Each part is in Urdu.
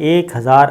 1000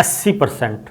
80%,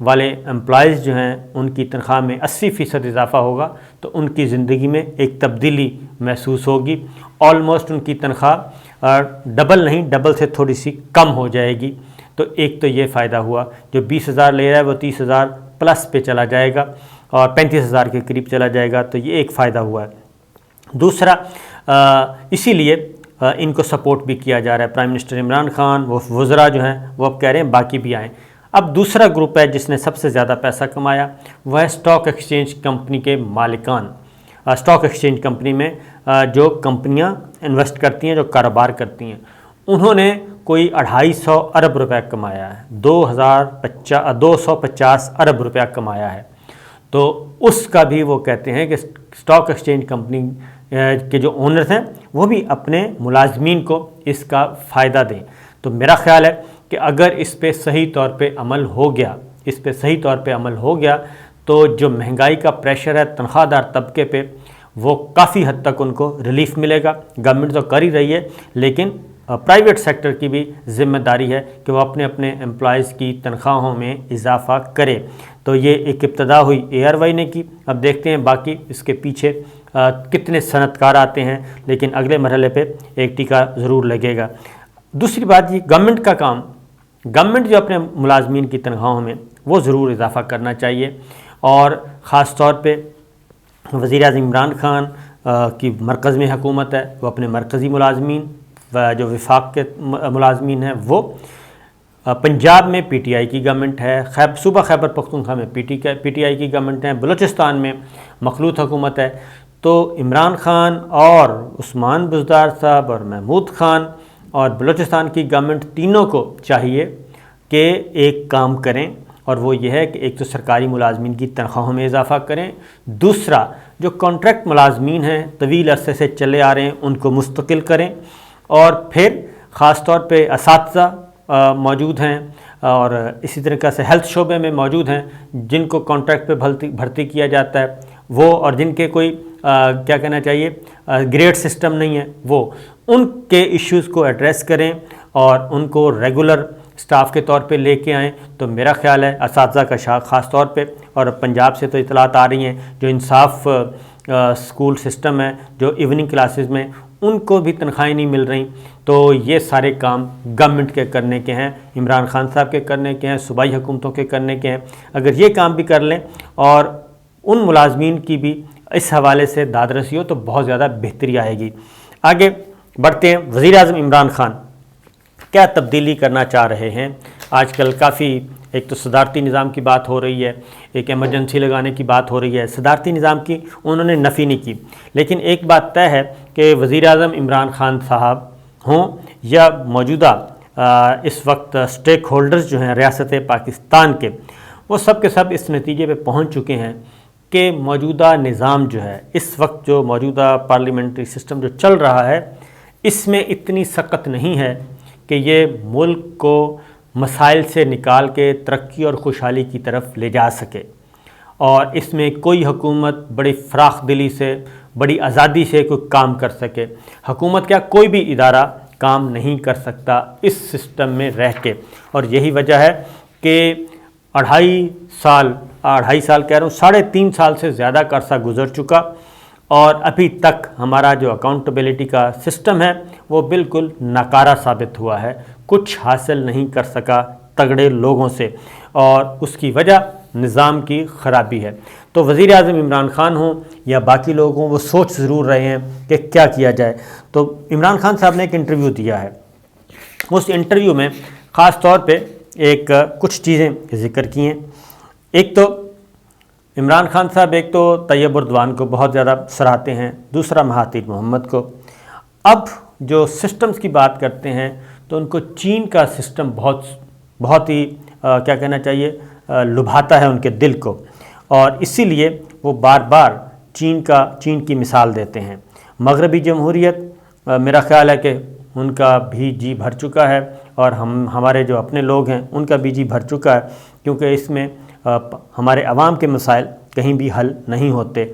والے امپلائیز جو ہیں ان کی تنخواہ میں 80% اضافہ ہوگا تو ان کی زندگی میں ایک تبدیلی محسوس ہوگی. آلموسٹ ان کی تنخواہ ڈبل نہیں، ڈبل سے تھوڑی سی کم ہو جائے گی. تو ایک تو یہ فائدہ ہوا، جو 20,000 لے رہا ہے وہ 30,000 پلس پہ چلا جائے گا اور 35,000 کے قریب چلا جائے گا. تو یہ ایک فائدہ ہوا ہے. دوسرا اسی لیے ان کو سپورٹ بھی کیا جا رہا ہے. پرائم منسٹر عمران خان، وہ وزراء جو ہیں وہ اب کہہ رہے ہیں باقی بھی آئیں. اب دوسرا گروپ ہے جس نے سب سے زیادہ پیسہ کمایا، وہ ہے اسٹاک ایکسچینج کمپنی کے مالکان. اسٹاک ایکسچینج کمپنی میں جو کمپنیاں انویسٹ کرتی ہیں، جو کاروبار کرتی ہیں، انہوں نے کوئی 250 ارب روپے کمایا ہے، 250 ارب روپیہ کمایا ہے. تو اس کا بھی وہ کہتے ہیں کہ اسٹاک ایکسچینج کمپنی کے جو اونرز ہیں وہ بھی اپنے ملازمین کو اس کا فائدہ دیں. تو میرا خیال ہے کہ اگر اس پہ صحیح طور پہ عمل ہو گیا تو جو مہنگائی کا پریشر ہے تنخواہ دار طبقے پہ، وہ کافی حد تک ان کو ریلیف ملے گا. گورنمنٹ تو کر ہی رہی ہے، لیکن پرائیویٹ سیکٹر کی بھی ذمہ داری ہے کہ وہ اپنے امپلائیز کی تنخواہوں میں اضافہ کرے. تو یہ ایک ابتدا ہوئی ARY نے کی. اب دیکھتے ہیں باقی اس کے پیچھے کتنے صنعت کار آتے ہیں، لیکن اگلے مرحلے پہ ایک ٹیکہ ضرور لگے گا. دوسری بات یہ گورنمنٹ کا کام، گورنمنٹ جو اپنے ملازمین کی تنخواہوں میں وہ ضرور اضافہ کرنا چاہیے. اور خاص طور پہ وزیر اعظم عمران خان کی مرکز میں حکومت ہے، وہ اپنے مرکزی ملازمین جو وفاق کے ملازمین ہیں، وہ پنجاب میں PTI کی گورنمنٹ ہے، صوبہ خیبر پختونخوا میں PTI کی گورنمنٹ ہے، بلوچستان میں مخلوط حکومت ہے. تو عمران خان اور عثمان بزدار صاحب اور محمود خان اور بلوچستان کی گورنمنٹ تینوں کو چاہیے کہ ایک کام کریں، اور وہ یہ ہے کہ ایک تو سرکاری ملازمین کی تنخواہوں میں اضافہ کریں. دوسرا جو کانٹریکٹ ملازمین ہیں، طویل عرصے سے چلے آ رہے ہیں، ان کو مستقل کریں. اور پھر خاص طور پہ اساتذہ موجود ہیں اور اسی طریقے سے ہیلتھ شعبے میں موجود ہیں، جن کو کانٹریکٹ پہ بھرتی کیا جاتا ہے، وہ اور جن کے کوئی کیا کہنا چاہیے گریڈ سسٹم نہیں ہے، وہ ان کے ایشوز کو ایڈریس کریں اور ان کو ریگولر سٹاف کے طور پہ لے کے آئیں. تو میرا خیال ہے اساتذہ کا شاخ خاص طور پہ، اور پنجاب سے تو اطلاعات آ رہی ہیں جو انصاف اسکول سسٹم ہے، جو ایوننگ کلاسز میں، ان کو بھی تنخواہیں نہیں مل رہی. تو یہ سارے کام گورنمنٹ کے کرنے کے ہیں، عمران خان صاحب کے کرنے کے ہیں، صوبائی حکومتوں کے کرنے کے ہیں. اگر یہ کام بھی کر لیں اور ان ملازمین کی بھی اس حوالے سے داد رسی ہو تو بہت زیادہ بہتری آئے گی. آگے بڑھتے ہیں. وزیر اعظم عمران خان کیا تبدیلی کرنا چاہ رہے ہیں؟ آج کل کافی ایک تو صدارتی نظام کی بات ہو رہی ہے، ایک ایمرجنسی لگانے کی بات ہو رہی ہے. صدارتی نظام کی انہوں نے نفی نہیں کی، لیکن ایک بات طے ہے کہ وزیر اعظم عمران خان صاحب ہوں یا موجودہ اس وقت سٹیک ہولڈرز جو ہیں ریاست پاکستان کے، وہ سب کے سب اس نتیجے پہ پہنچ چکے ہیں کہ موجودہ نظام جو ہے، اس وقت جو موجودہ پارلیمنٹری سسٹم جو چل رہا ہے، اس میں اتنی سخت نہیں ہے کہ یہ ملک کو مسائل سے نکال کے ترقی اور خوشحالی کی طرف لے جا سکے. اور اس میں کوئی حکومت بڑی فراخ دلی سے، بڑی آزادی سے کوئی کام کر سکے. حکومت کیا کوئی بھی ادارہ کام نہیں کر سکتا اس سسٹم میں رہ کے. اور یہی وجہ ہے کہ 2.5 سال کہہ رہا ہوں، 3.5 سال سے زیادہ کا عرصہ گزر چکا، اور ابھی تک ہمارا جو اکاؤنٹیبلٹی کا سسٹم ہے وہ بالکل ناکارہ ثابت ہوا ہے. کچھ حاصل نہیں کر سکا تگڑے لوگوں سے، اور اس کی وجہ نظام کی خرابی ہے. تو وزیر اعظم عمران خان ہوں یا باقی لوگ ہوں، وہ سوچ ضرور رہے ہیں کہ کیا کیا جائے. تو عمران خان صاحب نے ایک انٹرویو دیا ہے، اس انٹرویو میں خاص طور پہ کچھ چیزیں ذکر کی ہیں. ایک تو عمران خان صاحب طیب اردوان کو بہت زیادہ سراہتے ہیں، دوسرا مہاتیر محمد کو. اب جو سسٹمز کی بات کرتے ہیں تو ان کو چین کا سسٹم بہت ہی کیا کہنا چاہیے لبھاتا ہے ان کے دل کو، اور اسی لیے وہ بار بار چین کی مثال دیتے ہیں. مغربی جمہوریت میرا خیال ہے کہ ان کا بھی جی بھر چکا ہے، اور ہمارے جو اپنے لوگ ہیں ان کا بھی جی بھر چکا ہے، کیونکہ اس میں ہمارے عوام کے مسائل کہیں بھی حل نہیں ہوتے.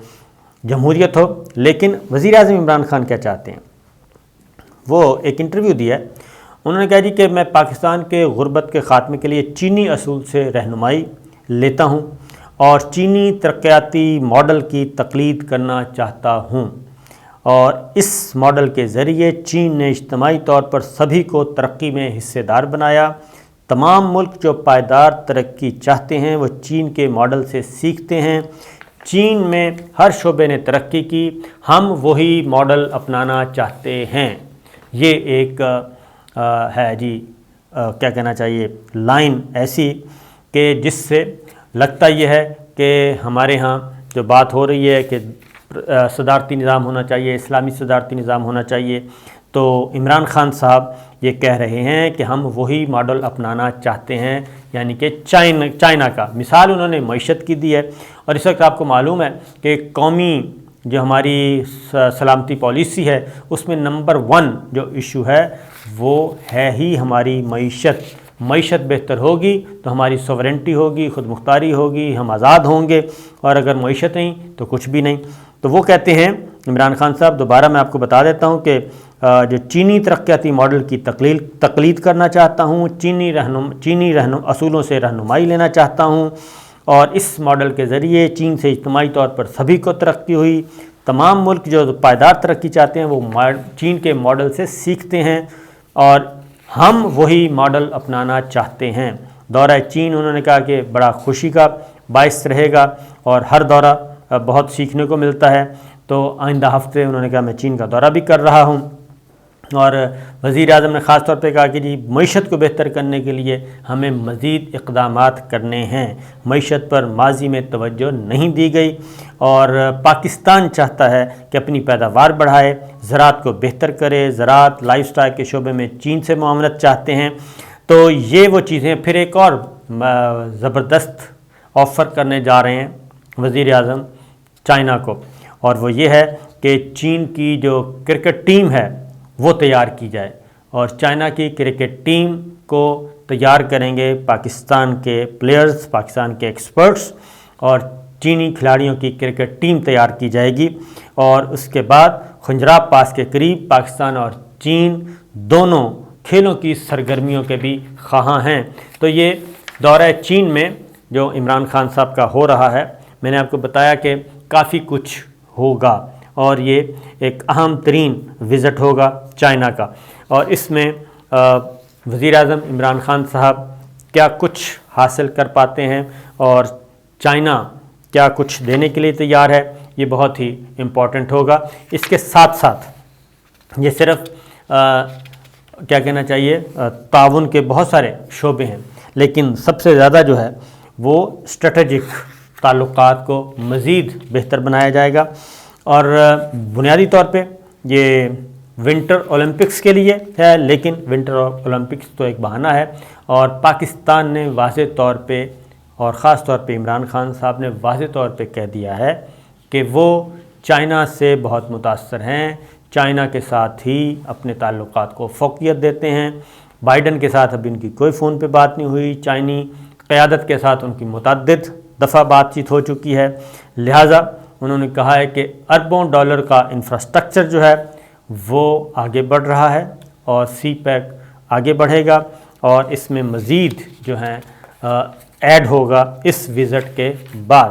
جمہوریت ہو، لیکن وزیر اعظم عمران خان کیا چاہتے ہیں؟ وہ ایک انٹرویو دیا ہے، انہوں نے کہا جی کہ میں پاکستان کے غربت کے خاتمے کے لیے چینی اصول سے رہنمائی لیتا ہوں اور چینی ترقیاتی ماڈل کی تقلید کرنا چاہتا ہوں، اور اس ماڈل کے ذریعے چین نے اجتماعی طور پر سبھی کو ترقی میں حصے دار بنایا۔ تمام ملک جو پائیدار ترقی چاہتے ہیں وہ چین کے ماڈل سے سیکھتے ہیں۔ چین میں ہر شعبے نے ترقی کی، ہم وہی ماڈل اپنانا چاہتے ہیں۔ یہ ایک ہے جی کیا کہنا چاہیے لائن ایسی کہ جس سے لگتا یہ ہے کہ ہمارے ہاں جو بات ہو رہی ہے کہ صدارتی نظام ہونا چاہیے، اسلامی صدارتی نظام ہونا چاہیے، تو عمران خان صاحب یہ کہہ رہے ہیں کہ ہم وہی ماڈل اپنانا چاہتے ہیں، یعنی کہ چائنا کا۔ مثال انہوں نے معیشت کی دی ہے، اور اس وقت آپ کو معلوم ہے کہ قومی جو ہماری سلامتی پالیسی ہے اس میں نمبر 1 جو ایشو ہے وہ ہے ہی ہماری معیشت بہتر ہوگی تو ہماری سوورنٹی ہوگی، خود مختاری ہوگی، ہم آزاد ہوں گے، اور اگر معیشت نہیں تو کچھ بھی نہیں۔ تو وہ کہتے ہیں عمران خان صاحب، دوبارہ میں آپ کو بتا دیتا ہوں کہ جو چینی ترقیاتی ماڈل کی تقلید کرنا چاہتا ہوں، چینی اصولوں سے رہنمائی لینا چاہتا ہوں، اور اس ماڈل کے ذریعے چین سے اجتماعی طور پر سبھی کو ترقی ہوئی۔ تمام ملک جو پائیدار ترقی چاہتے ہیں وہ چین کے ماڈل سے سیکھتے ہیں، اور ہم وہی ماڈل اپنانا چاہتے ہیں۔ دورہ چین انہوں نے کہا کہ بڑا خوشی کا باعث رہے گا، اور ہر دورہ بہت سیکھنے کو ملتا ہے۔ تو آئندہ ہفتے انہوں نے کہا میں چین کا دورہ بھی کر رہا ہوں، اور وزیر اعظم نے خاص طور پہ کہا کہ جی معیشت کو بہتر کرنے کے لیے ہمیں مزید اقدامات کرنے ہیں۔ معیشت پر ماضی میں توجہ نہیں دی گئی، اور پاکستان چاہتا ہے کہ اپنی پیداوار بڑھائے، زراعت کو بہتر کرے، زراعت لائف سٹائل کے شعبے میں چین سے معاونت چاہتے ہیں۔ تو یہ وہ چیزیں، پھر ایک اور زبردست آفر کرنے جا رہے ہیں وزیر اعظم چائنا کو، اور وہ یہ ہے کہ چین کی جو کرکٹ ٹیم ہے وہ تیار کی جائے، اور چائنا کی کرکٹ ٹیم کو تیار کریں گے پاکستان کے پلیئرز، پاکستان کے ایکسپرٹس، اور چینی کھلاڑیوں کی کرکٹ ٹیم تیار کی جائے گی، اور اس کے بعد خنجراب پاس کے قریب پاکستان اور چین دونوں کھیلوں کی سرگرمیوں کے بھی خواہاں ہیں۔ تو یہ دورہ چین میں جو عمران خان صاحب کا ہو رہا ہے، میں نے آپ کو بتایا کہ کافی کچھ ہوگا، اور یہ ایک اہم ترین وزٹ ہوگا چائنا کا، اور اس میں وزیر اعظم عمران خان صاحب کیا کچھ حاصل کر پاتے ہیں اور چائنا کیا کچھ دینے کے لیے تیار ہے، یہ بہت ہی امپورٹنٹ ہوگا۔ اس کے ساتھ ساتھ یہ صرف کیا کہنا چاہیے تعاون کے بہت سارے شعبے ہیں، لیکن سب سے زیادہ جو ہے وہ اسٹریٹجک تعلقات کو مزید بہتر بنایا جائے گا، اور بنیادی طور پہ یہ ونٹر اولمپکس کے لیے ہے، لیکن ونٹر اولمپکس تو ایک بہانہ ہے، اور پاکستان نے واضح طور پہ، اور خاص طور پہ عمران خان صاحب نے واضح طور پہ کہہ دیا ہے کہ وہ چائنا سے بہت متاثر ہیں، چائنا کے ساتھ ہی اپنے تعلقات کو فوقیت دیتے ہیں۔ بائیڈن کے ساتھ اب ان کی کوئی فون پہ بات نہیں ہوئی، چائنی قیادت کے ساتھ ان کی متعدد دفعہ بات چیت ہو چکی ہے، لہٰذا انہوں نے کہا ہے کہ اربوں ڈالر کا انفراسٹرکچر جو ہے وہ آگے بڑھ رہا ہے، اور سی پیک آگے بڑھے گا، اور اس میں مزید جو ہیں ایڈ ہوگا اس وزٹ کے بعد۔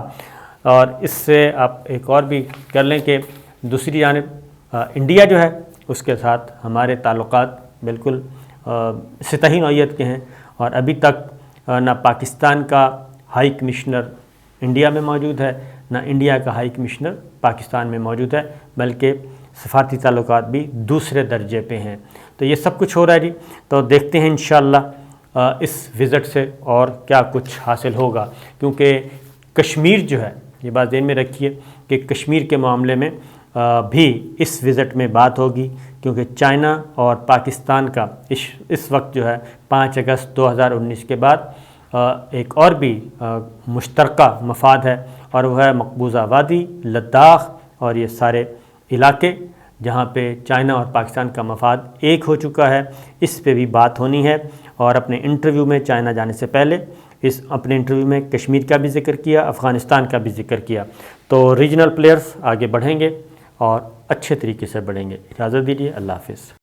اور اس سے آپ ایک اور بھی کر لیں کہ دوسری جانب انڈیا جو ہے اس کے ساتھ ہمارے تعلقات بالکل سطحی نوعیت کے ہیں، اور ابھی تک نہ پاکستان کا ہائی کمشنر انڈیا میں موجود ہے، نہ انڈیا کا ہائی کمشنر پاکستان میں موجود ہے، بلکہ سفارتی تعلقات بھی دوسرے درجے پہ ہیں۔ تو یہ سب کچھ ہو رہا ہے جی، تو دیکھتے ہیں انشاءاللہ اس وزٹ سے اور کیا کچھ حاصل ہوگا، کیونکہ کشمیر جو ہے، یہ بات ذہن میں رکھیے کہ کشمیر کے معاملے میں بھی اس وزٹ میں بات ہوگی، کیونکہ چائنا اور پاکستان کا اس وقت جو ہے 5 اگست 2019 کے بعد ایک اور بھی مشترکہ مفاد ہے، اور وہ ہے مقبوضہ وادی، لداخ اور یہ سارے علاقے جہاں پہ چائنا اور پاکستان کا مفاد ایک ہو چکا ہے، اس پہ بھی بات ہونی ہے۔ اور اپنے انٹرویو میں چائنا جانے سے پہلے اپنے انٹرویو میں کشمیر کا بھی ذکر کیا، افغانستان کا بھی ذکر کیا۔ تو ریجنل پلیئرز آگے بڑھیں گے اور اچھے طریقے سے بڑھیں گے۔ اجازت دیجیے، اللہ حافظ۔